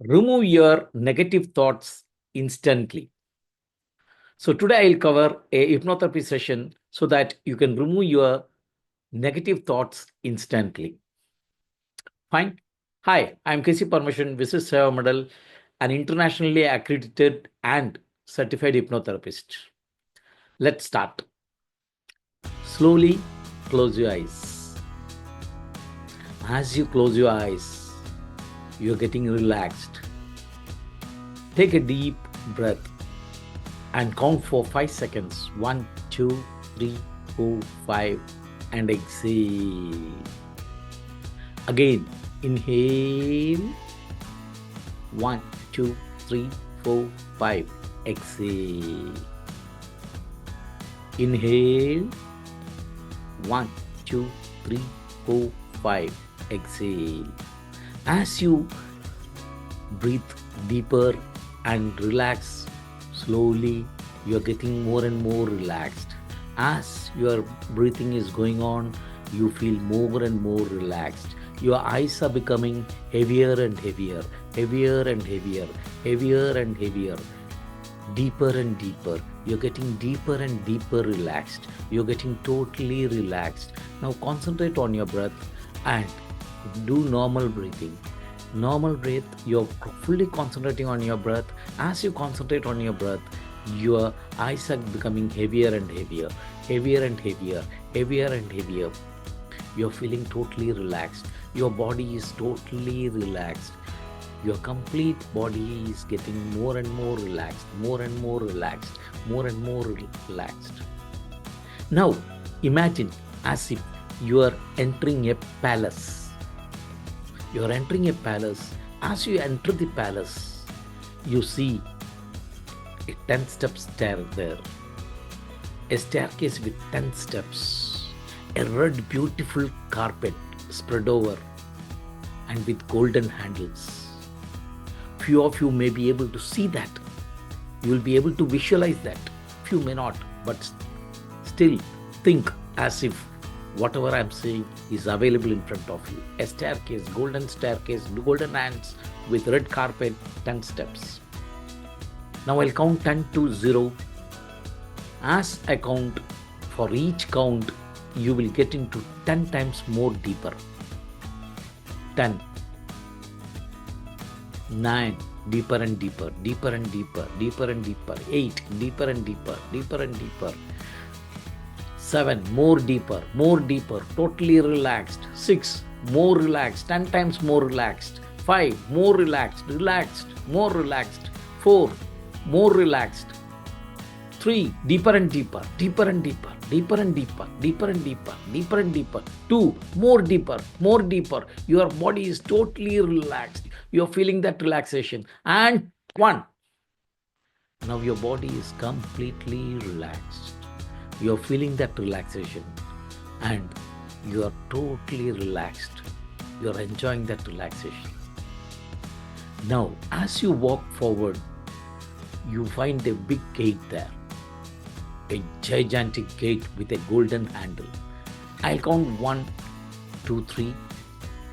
Remove your negative thoughts instantly. So today I'll cover a hypnotherapy session so that you can remove your negative thoughts instantly. Fine. Hi, I'm KC Parameswaran, Visit Seva Medal, an internationally accredited and certified hypnotherapist. Let's start. Slowly close your eyes. As you close your eyes, you're getting relaxed. Take a deep breath and count for 5 seconds. 1, 2, 3, 4, 5, and exhale. Again, inhale. 1, 2, 3, 4, 5. Exhale. Inhale. 1, 2, 3, 4, 5. Exhale. As you breathe deeper and relax slowly, you're getting more and more relaxed. As your breathing is going on, you feel more and more relaxed. Your eyes are becoming heavier and heavier, heavier and heavier, heavier and heavier, deeper and deeper. You're getting deeper and deeper relaxed. You're getting totally relaxed. Now concentrate on your breath and do normal breathing. Normal breath, you're fully concentrating on your breath. As you concentrate on your breath, your eyes are becoming heavier and heavier, heavier and heavier, heavier and heavier. You're feeling totally relaxed. Your body is totally relaxed. Your complete body is getting more and more relaxed, more and more relaxed, more and more relaxed. Now, imagine as if you are entering a palace. You're entering a palace. As you enter the palace, you see a 10-step stair there. A staircase with 10 steps. A red, beautiful carpet spread over and with golden handles. Few of you may be able to see that. You will be able to visualize that. Few may not, but still think as if whatever I'm saying is available in front of you. A staircase, golden hands with red carpet, 10 steps. Now I'll count 10 to 0. As I count, for each count, you will get into 10 times more deeper. 10, 9, deeper and deeper, deeper and deeper, deeper and deeper. 8, deeper and deeper, deeper and deeper. 7, more deeper, totally relaxed. 6, more relaxed, 10 times more relaxed. 5, more relaxed, more relaxed. 4, more relaxed. 3, deeper and deeper, deeper and deeper, deeper and deeper, deeper and deeper, deeper and deeper. 2, more deeper, more deeper. Your body is totally relaxed. You're feeling that relaxation. And 1, now your body is completely relaxed. You're feeling that relaxation and you are totally relaxed. You're enjoying that relaxation. Now, as you walk forward, you find a big gate there, a gigantic gate with a golden handle. I'll count 1, 2, 3.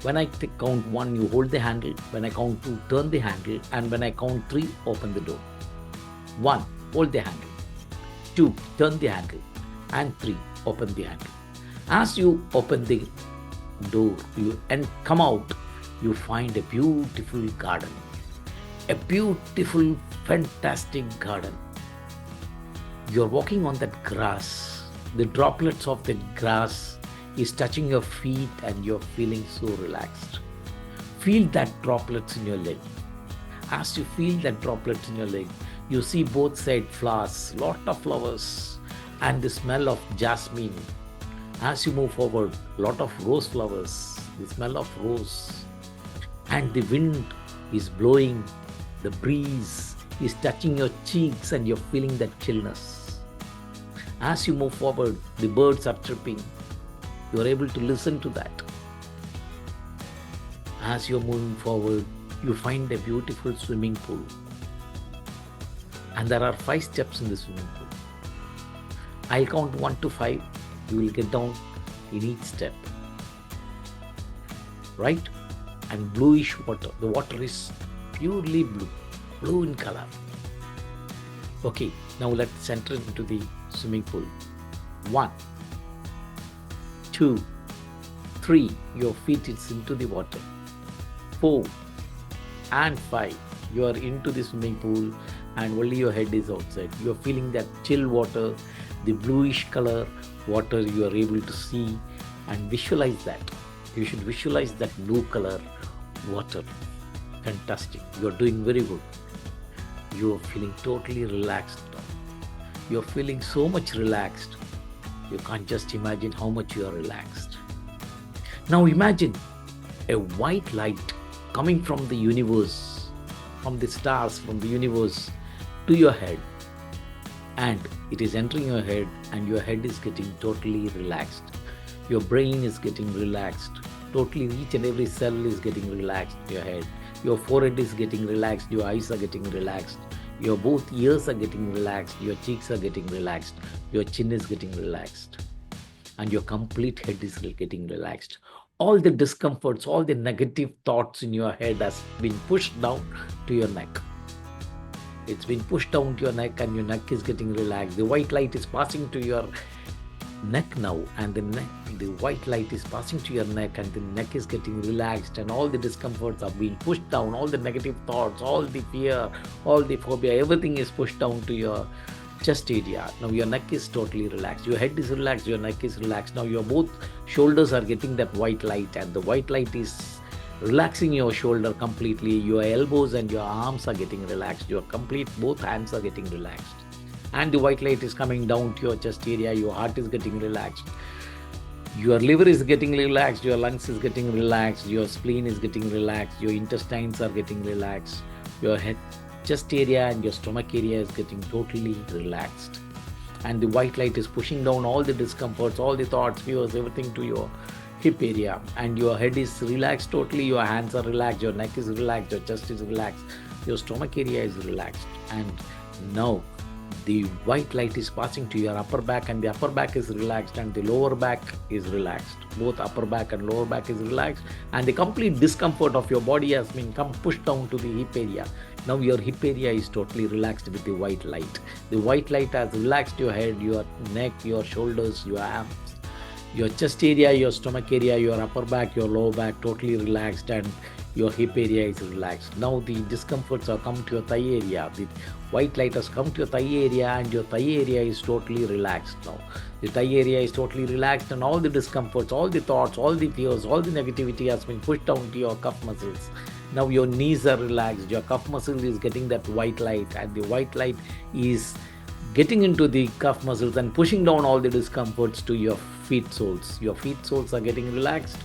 When I count 1, you hold the handle. When I count 2, turn the handle. And when I count 3, open the door. 1, hold the handle. 2, turn the handle. And 3, open the handle. As you open the door and come out, you find a beautiful garden. A beautiful, fantastic garden. You're walking on that grass. The droplets of the grass is touching your feet and you're feeling so relaxed. Feel that droplets in your leg. As you feel that droplets in your leg, you see both side flowers, lot of flowers, and the smell of jasmine. As you move forward, lot of rose flowers, the smell of rose, and the wind is blowing, the breeze is touching your cheeks and you're feeling that chillness. As you move forward, the birds are chirping. You're able to listen to that. As you're moving forward, you find a beautiful swimming pool. And there are 5 steps in the swimming pool. I'll count 1 to 5. You will get down in each step. Right? And bluish water. The water is purely blue in color. Okay, now let's enter into the swimming pool. 1, 2, 3, your feet is into the water. 4 and 5, you are into the swimming pool and only your head is outside. You are feeling that chill water, the bluish color water you are able to see, and visualize that. You should visualize that blue color water. Fantastic. You are doing very good. You are feeling totally relaxed now. You are feeling so much relaxed. You can't just imagine how much you are relaxed. Now imagine a white light coming from the universe, from the stars, from the universe to your head. And it is entering your head and your head is getting totally relaxed. Your brain is getting relaxed. Totally each and every cell is getting relaxed in your head. Your forehead is getting relaxed. Your eyes are getting relaxed. Your both ears are getting relaxed. Your cheeks are getting relaxed. Your chin is getting relaxed. And your complete head is getting relaxed. All the discomforts, all the negative thoughts in your head has been pushed down to your neck. It's been pushed down to your neck and your neck is getting relaxed. The white light is passing to your neck now, and the white light is passing to your neck and the neck is getting relaxed, and all the discomforts are being pushed down. All the negative thoughts, all the fear, all the phobia, everything is pushed down to your chest area. Now your neck is totally relaxed. Your head is relaxed. Your neck is relaxed. Now your both shoulders are getting that white light, and the white light is relaxing your shoulder completely. Your elbows and your arms are getting relaxed. Your complete both hands are getting relaxed. And the white light is coming down to your chest area. Your heart is getting relaxed. Your liver is getting relaxed. Your lungs is getting relaxed. Your spleen is getting relaxed. Your intestines are getting relaxed. Your head, chest area and your stomach area is getting totally relaxed. And the white light is pushing down all the discomforts, all the thoughts, fears, everything to your hip area. And your head is relaxed totally. Your hands are relaxed. Your neck is relaxed. Your chest is relaxed. Your stomach area is relaxed. And now the white light is passing to your upper back, and the upper back is relaxed and the lower back is relaxed. Both upper back and lower back is relaxed, and the complete discomfort of your body has been pushed down to the hip area. Now your hip area is totally relaxed with the white light. The white light has relaxed your head, your neck, your shoulders, your arms, your chest area, your stomach area, your upper back, your lower back, totally relaxed, and your hip area is relaxed. Now the discomforts have come to your thigh area. The white light has come to your thigh area and your thigh area is totally relaxed now. The thigh area is totally relaxed, and all the discomforts, all the thoughts, all the fears, all the negativity has been pushed down to your cuff muscles. Now your knees are relaxed. Your cuff muscle is getting that white light, and the white light is getting into the cuff muscles and pushing down all the discomforts to your feet soles. Your feet soles are getting relaxed,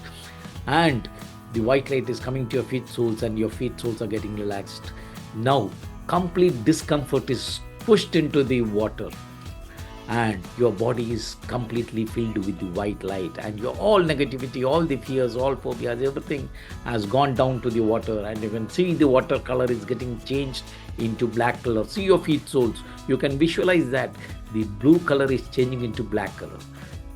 and the white light is coming to your feet soles and your feet soles are getting relaxed. Now complete discomfort is pushed into the water, and your body is completely filled with the white light, and your all negativity, all the fears, all phobias, everything has gone down to the water. And you can see the water color is getting changed into black color. See your feet soles. You can visualize that the blue color is changing into black color.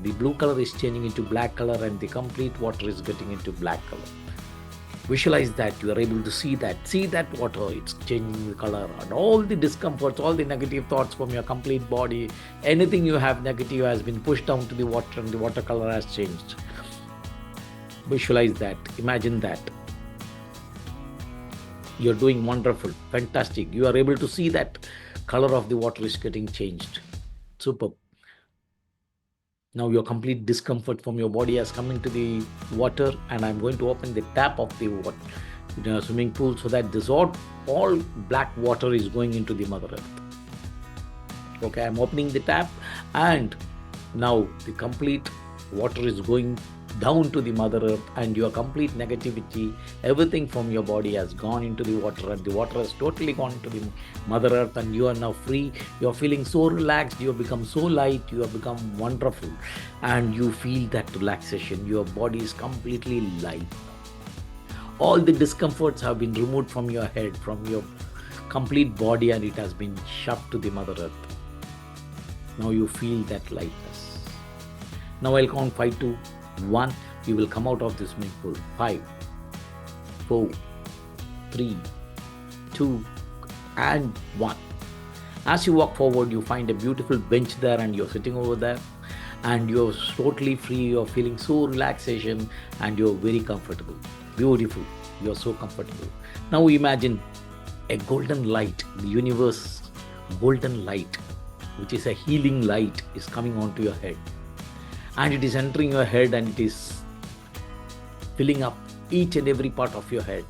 The blue color is changing into black color, and the complete water is getting into black color. Visualize that. You are able to see that water, it's changing the color, and all the discomforts, all the negative thoughts from your complete body, anything you have negative has been pushed down to the water, and the water color has changed. Visualize that. Imagine that. You're doing wonderful. Fantastic. You are able to see that color of the water is getting changed. Superb. Now your complete discomfort from your body has come into the water, and I'm going to open the tap of the water, swimming pool, so that this all black water is going into the Mother Earth. Okay, I'm opening the tap, and now the complete water is going down to the Mother Earth, and your complete negativity, everything from your body has gone into the water, and the water has totally gone into the Mother Earth, and you are now free. You're feeling so relaxed. You have become so light. You have become wonderful, and you feel that relaxation. Your body is completely light. All the discomforts have been removed from your head, from your complete body, and it has been shoved to the Mother Earth. Now you feel that lightness. Now I'll count 5 to 1, you will come out of this swimming pool. 5, 4, 3, 2, and 1. As you walk forward, you find a beautiful bench there and you're sitting over there and you're totally free, you're feeling so relaxation and you're very comfortable. Beautiful. You're so comfortable. Now imagine a golden light, the universe golden light, which is a healing light, is coming onto your head. And it is entering your head and it is filling up each and every part of your head.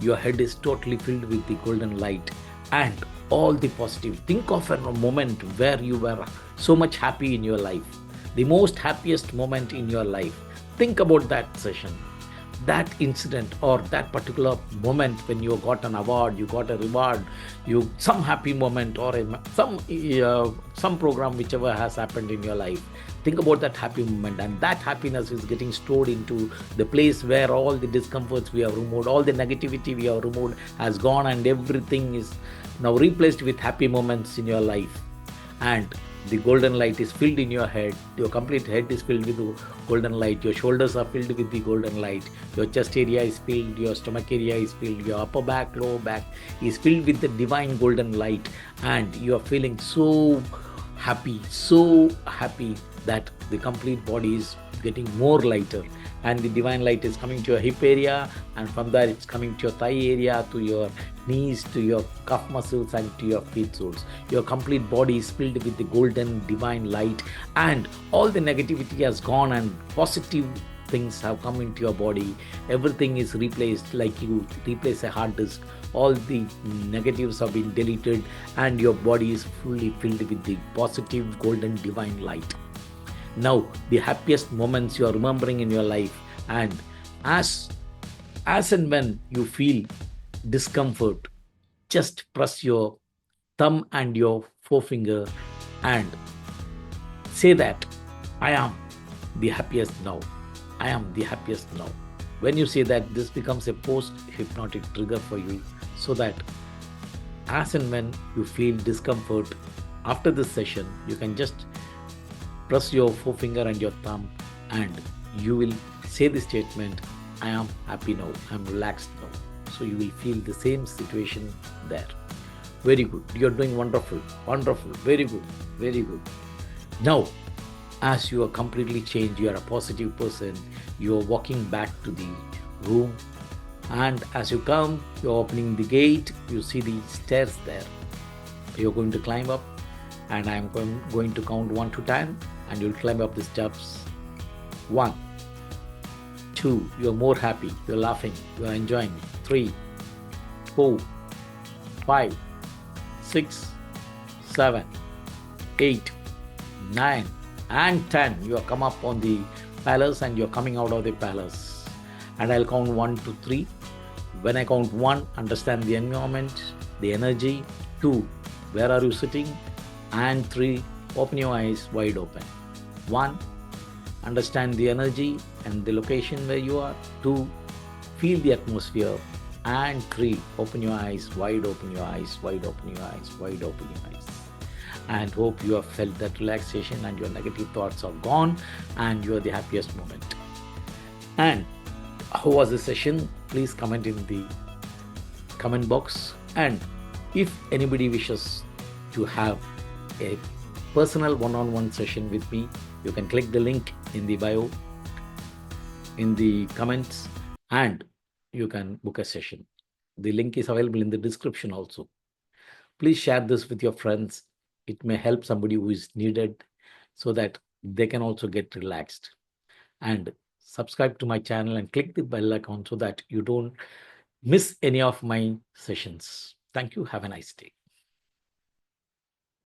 Your head is totally filled with the golden light and all the positive. Think of a moment where you were so much happy in your life, the most happiest moment in your life. Think about that session, that incident, or that particular moment when you got an award, you got a reward, you some happy moment, or some program whichever has happened in your life. Think about that happy moment, and that happiness is getting stored into the place where all the discomforts we have removed, all the negativity we have removed has gone, and everything is now replaced with happy moments in your life. And the golden light is filled in your head. Your complete head is filled with the golden light. Your shoulders are filled with the golden light. Your chest area is filled. Your stomach area is filled. Your upper back, lower back is filled with the divine golden light. And you are feeling so happy that the complete body is getting more lighter. And the divine light is coming to your hip area, and from there it's coming to your thigh area, to your knees, to your calf muscles, and to your feet soles. Your complete body is filled with the golden divine light, and all the negativity has gone and positive things have come into your body. Everything is replaced like you replace a hard disk. All the negatives have been deleted and your body is fully filled with the positive golden divine light. Now the happiest moments you are remembering in your life, and as and when you feel discomfort, just press your thumb and your forefinger and say that I am the happiest now. I am the happiest now. When you say that, this becomes a post hypnotic trigger for you, so that as and when you feel discomfort after this session, you can just press your forefinger and your thumb and you will say the statement, I am happy now, I am relaxed now. So you will feel the same situation there. Very good. You are doing wonderful. Wonderful. Very good. Very good. Now, as you are completely changed, you are a positive person, you are walking back to the room, and as you come, you are opening the gate, you see the stairs there. You are going to climb up, and I am going to count 1 to 10, and you will climb up the steps. 1, 2, you are more happy, you are laughing, you are enjoying. 3, 4, 5, 6, 7, 8, 9, and 10. You are come up on the palace and you are coming out of the palace. And I'll count 1 to 3. When I count 1, understand the environment, the energy. 2, where are you sitting? And 3, open your eyes wide open. 1, understand the energy and the location where you are. 2, feel the atmosphere. And 3, open your eyes, wide open your eyes, wide open your eyes, wide open your eyes. And hope you have felt that relaxation and your negative thoughts are gone and you are the happiest moment. And how was the session? Please comment in the comment box. And if anybody wishes to have a personal one-on-one session with me, you can click the link in the bio, in the comments, and you can book a session. The link is available in the description also. Please share this with your friends. It may help somebody who is needed, so that they can also get relaxed. And subscribe to my channel and click the bell icon so that you don't miss any of my sessions. Thank you. Have a nice day.